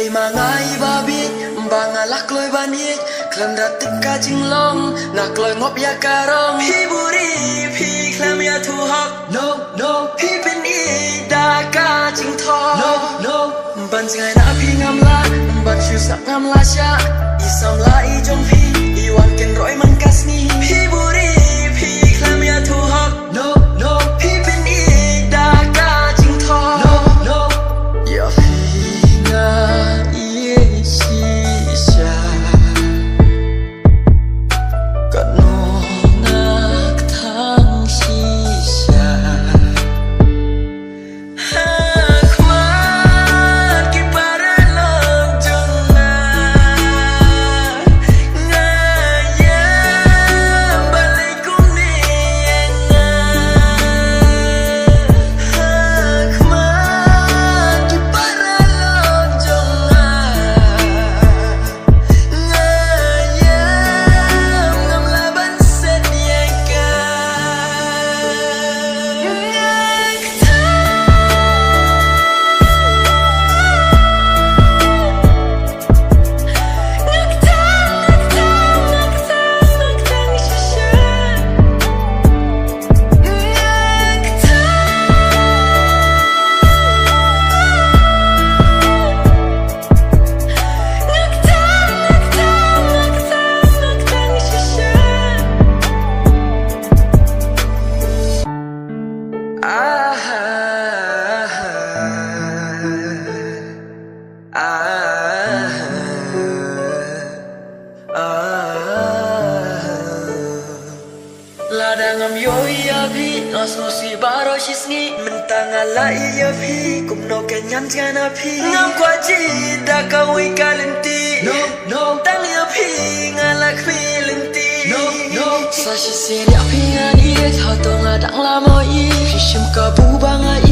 Play mangai babit bangalak loy banit klam datik ka jinglong ngak loy ngop ya karong hi buri phi klam ya thu hak no no hi bin i da ka jing tho no no ban ngai na phi ngam la ban chu sak ngam la sha I sam la I jong phi I wan ken roi man kasni hi buri phi klam ya thu hak no no hi bin i da ka jing tho no no ya phi nga Ladangam yo ya phi nos no si baro shisni mentanga la ya phi kum no kenyan jana phi ngam kwa ji da ka wi kalenti no no tang ya phi ngala khri lenti no no sa shi se ya phi ngani tha to nga dang la mo I phi shim ka bu ba nga I